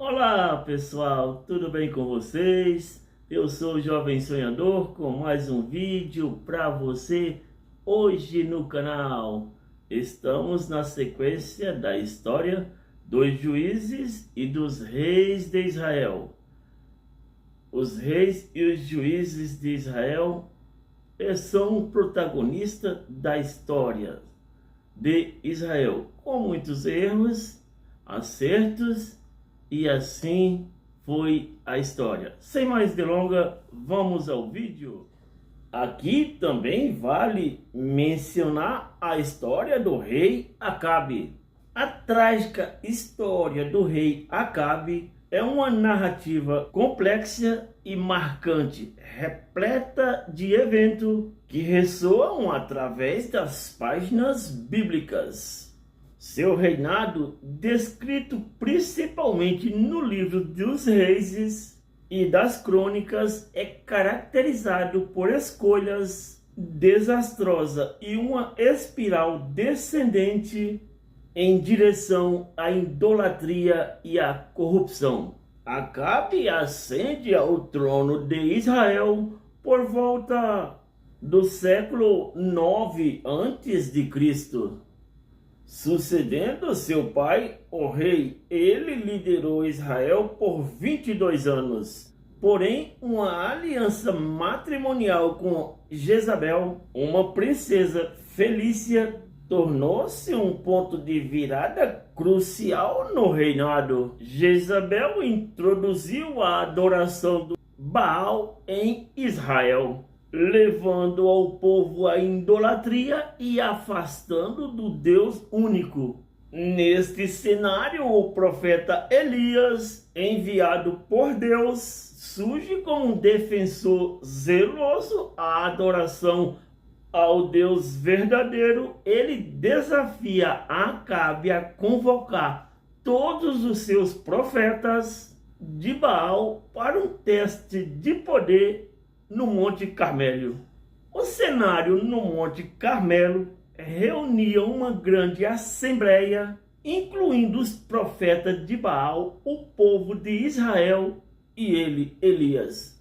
Olá pessoal, tudo bem com vocês? Eu sou o Jovem Sonhador com mais um vídeo para você hoje no canal. Estamos na sequência da história dos juízes e dos reis de Israel. Os reis e os juízes de Israel são o protagonista da história de Israel, com muitos erros, acertos, e assim foi a história. Sem mais delongas, vamos ao vídeo. Aqui também vale mencionar a história do rei Acabe. A trágica história do rei Acabe é uma narrativa complexa e marcante, repleta de eventos que ressoam através das páginas bíblicas. Seu reinado, descrito principalmente no livro dos Reis e das Crônicas, é caracterizado por escolhas desastrosas e uma espiral descendente em direção à idolatria e à corrupção. Acabe ascende ao trono de Israel por volta do século 9 a.C., sucedendo seu pai, o rei. Ele liderou Israel por 22 anos. Porém, uma aliança matrimonial com Jezabel, uma princesa felícia, tornou-se um ponto de virada crucial no reinado. Jezabel introduziu a adoração do Baal em Israel, levando ao povo à idolatria e afastando do Deus único. Neste cenário, o profeta Elias, enviado por Deus, surge como um defensor zeloso à adoração ao Deus verdadeiro. Ele desafia Acabe a convocar todos os seus profetas de Baal para um teste de poder no Monte Carmelo. O cenário no Monte Carmelo reunia uma grande assembleia, incluindo os profetas de Baal, o povo de Israel e ele, Elias.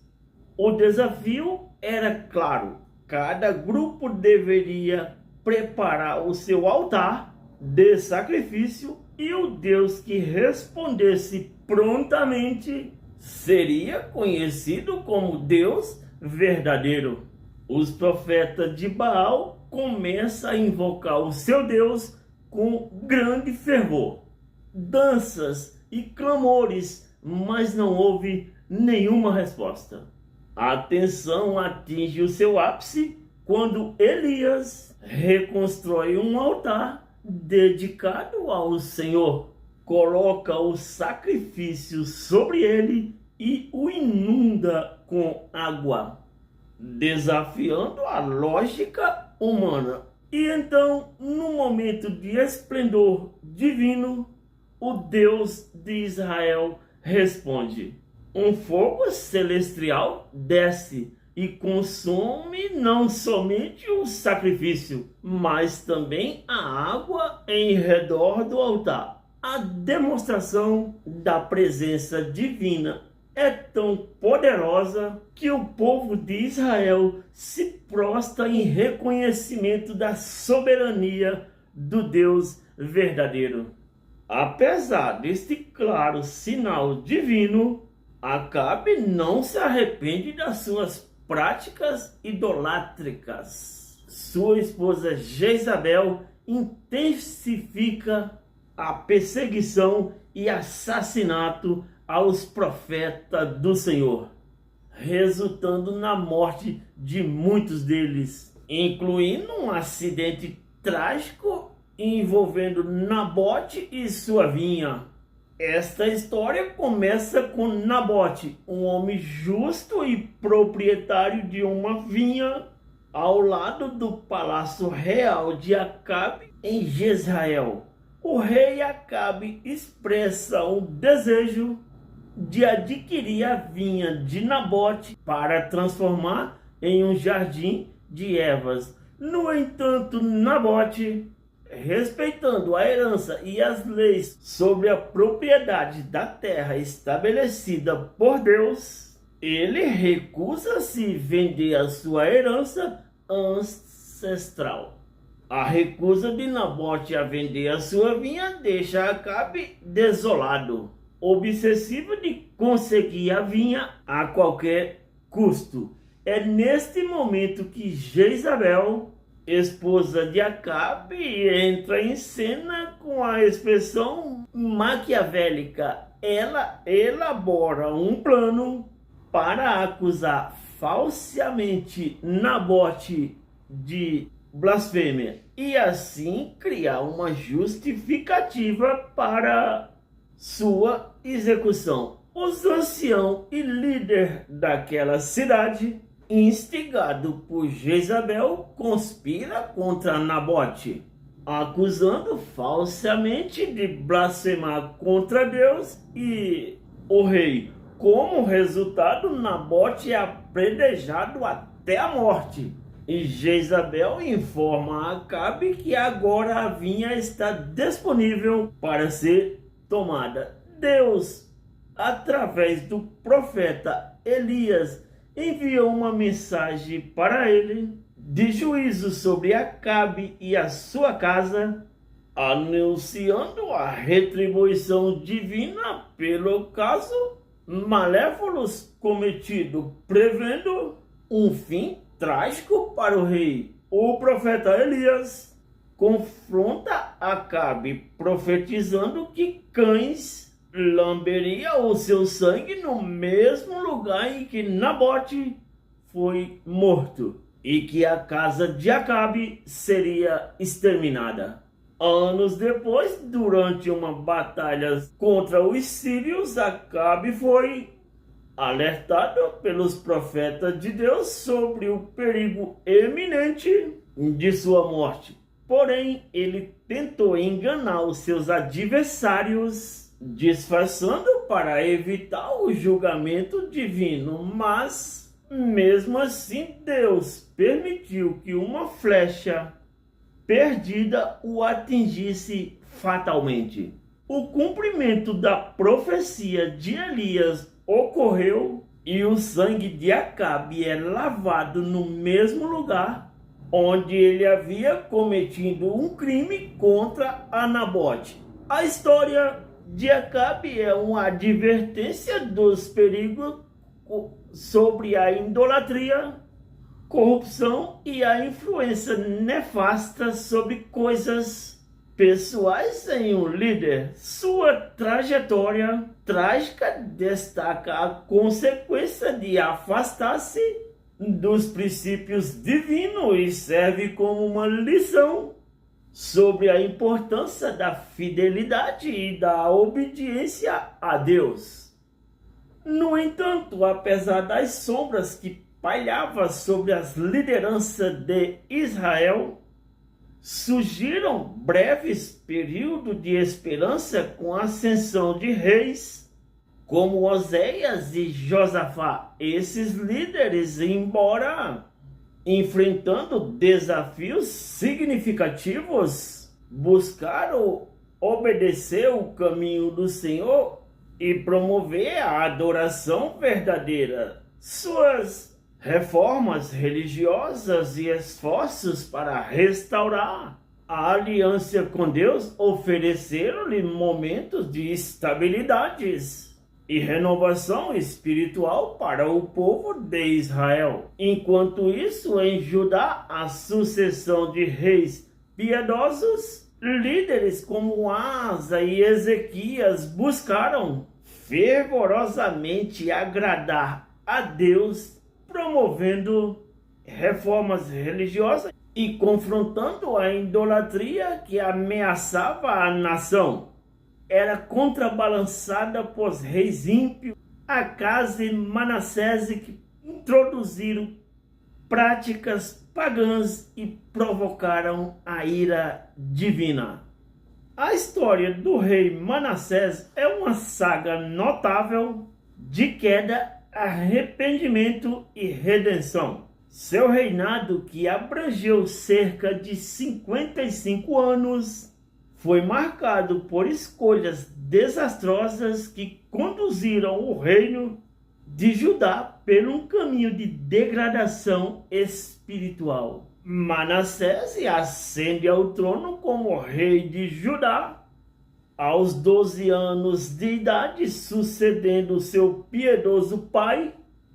O desafio era claro: cada grupo deveria preparar o seu altar de sacrifício e o Deus que respondesse prontamente seria conhecido como Deus verdadeiro. Os profetas de Baal começam a invocar o seu Deus com grande fervor, danças e clamores, mas não houve nenhuma resposta. A tensão atinge o seu ápice quando Elias reconstrói um altar dedicado ao Senhor, coloca o sacrifício sobre ele e o inunda com água, desafiando a lógica humana. E então, no momento de esplendor divino, o Deus de Israel responde. Um fogo celestial desce e consome não somente o sacrifício, mas também a água em redor do altar. A demonstração da presença divina é tão poderosa que o povo de Israel se prostra em reconhecimento da soberania do Deus verdadeiro. Apesar deste claro sinal divino, Acabe não se arrepende das suas práticas idolátricas. Sua esposa Jezabel intensifica a perseguição e assassinato aos profetas do Senhor, resultando na morte de muitos deles, incluindo um acidente trágico envolvendo Nabote e sua vinha. Esta história começa com Nabote, um homem justo e proprietário de uma vinha ao lado do palácio real de Acabe em Jezreel. O rei Acabe expressa um desejo de adquirir a vinha de Nabote para transformar em um jardim de ervas. No entanto, Nabote respeitando a herança e as leis sobre a propriedade da terra estabelecida por Deus, ele recusa-se vender a sua herança ancestral. A recusa de Nabote a vender a sua vinha deixa Acabe desolado, obsessivo de conseguir a vinha a qualquer custo. É neste momento que Jezabel, esposa de Acabe, entra em cena com a expressão maquiavélica. Ela elabora um plano para acusar falsamente Nabote de blasfêmia e assim criar uma justificativa para sua execução. Os anciãos e líder daquela cidade, instigado por Jezabel, conspira contra Nabote, acusando falsamente de blasfemar contra Deus e o rei. Como resultado, Nabote é apedrejado até a morte. E Jezabel informa a Acabe que agora a vinha está disponível para ser tomada. Deus, através do profeta Elias, enviou uma mensagem para ele de juízo sobre Acabe e a sua casa, anunciando a retribuição divina pelo caso malévolos cometido, prevendo um fim trágico para o rei. O profeta Elias confronta Acabe, profetizando que cães lamberiam o seu sangue no mesmo lugar em que Nabote foi morto, e que a casa de Acabe seria exterminada. Anos depois, durante uma batalha contra os sírios, Acabe foi alertado pelos profetas de Deus sobre o perigo iminente de sua morte. Porém, ele tentou enganar os seus adversários, disfarçando para evitar o julgamento divino. Mas, mesmo assim, Deus permitiu que uma flecha perdida o atingisse fatalmente. O cumprimento da profecia de Elias ocorreu e o sangue de Acabe é lavado no mesmo lugar onde ele havia cometido um crime contra Nabote. A história de Acabe é uma advertência dos perigos sobre a idolatria, corrupção e a influência nefasta sobre coisas pessoais em um líder. Sua trajetória trágica destaca a consequência de afastar-se dos princípios divinos e serve como uma lição sobre a importância da fidelidade e da obediência a Deus. No entanto, apesar das sombras que pairavam sobre as lideranças de Israel, surgiram breves períodos de esperança com a ascensão de reis como Oséias e Josafá. Esses líderes, embora enfrentando desafios significativos, buscaram obedecer o caminho do Senhor e promover a adoração verdadeira. Suas reformas religiosas e esforços para restaurar a aliança com Deus ofereceram-lhe momentos de estabilidades e renovação espiritual para o povo de Israel. Enquanto isso, em Judá, a sucessão de reis piedosos, líderes como Asa e Ezequias, buscaram fervorosamente agradar a Deus, promovendo reformas religiosas e confrontando a idolatria que ameaçava a nação. Era contrabalançada por reis ímpios, Acaz e Manassés, que introduziram práticas pagãs e provocaram a ira divina. A história do rei Manassés é uma saga notável de queda, arrependimento e redenção. Seu reinado, que abrangeu cerca de 55 anos, foi marcado por escolhas desastrosas que conduziram o reino de Judá por um caminho de degradação espiritual. Manassés ascende ao trono como rei de Judá aos 12 anos de idade, sucedendo seu piedoso pai,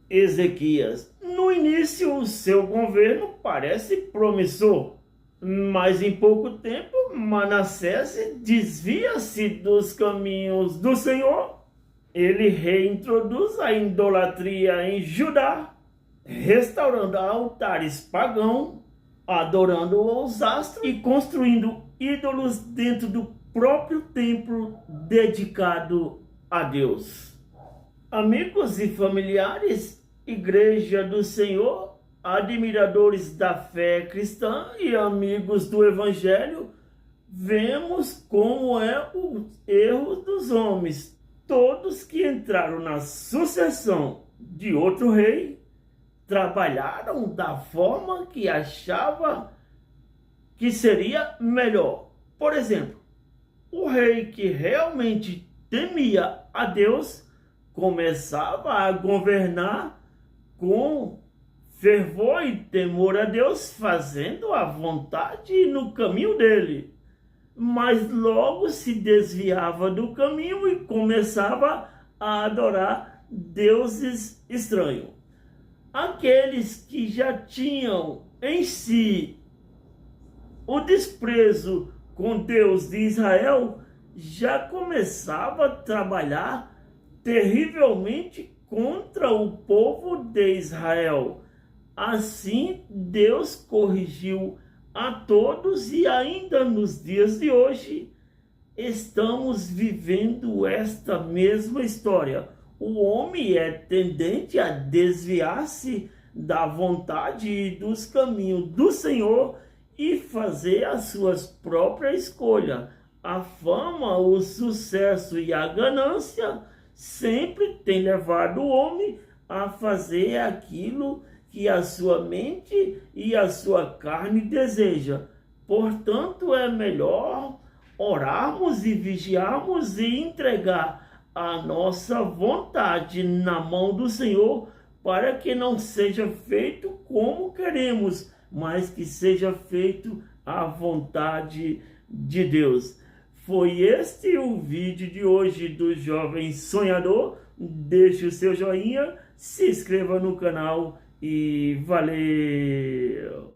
Ezequias. No início, o seu governo parece promissor, mas em pouco tempo Manassés desvia-se dos caminhos do Senhor. Ele reintroduz a idolatria em Judá, restaurando altares pagãos, adorando os astros e construindo ídolos dentro do próprio templo dedicado a Deus. Amigos e familiares, Igreja do Senhor, admiradores da fé cristã e amigos do Evangelho, vemos como é o erro dos homens. Todos que entraram na sucessão de outro rei trabalharam da forma que achava que seria melhor. Por exemplo, o rei que realmente temia a Deus começava a governar com fervor e temor a Deus, fazendo a vontade no caminho dele. Mas logo se desviava do caminho e começava a adorar deuses estranhos. Aqueles que já tinham em si o desprezo com Deus de Israel já começava a trabalhar terrivelmente contra o povo de Israel. Assim, Deus corrigiu a todos e ainda nos dias de hoje estamos vivendo esta mesma história. O homem é tendente a desviar-se da vontade e dos caminhos do Senhor e fazer as suas próprias escolhas. A fama, o sucesso e a ganância sempre tem levado o homem a fazer aquilo que a sua mente e a sua carne deseja. Portanto, é melhor orarmos e vigiarmos e entregar a nossa vontade na mão do Senhor, para que não seja feito como queremos, mas que seja feito a vontade de Deus. Foi este o vídeo de hoje do Jovem Sonhador. Deixe o seu joinha, se inscreva no canal e valeu!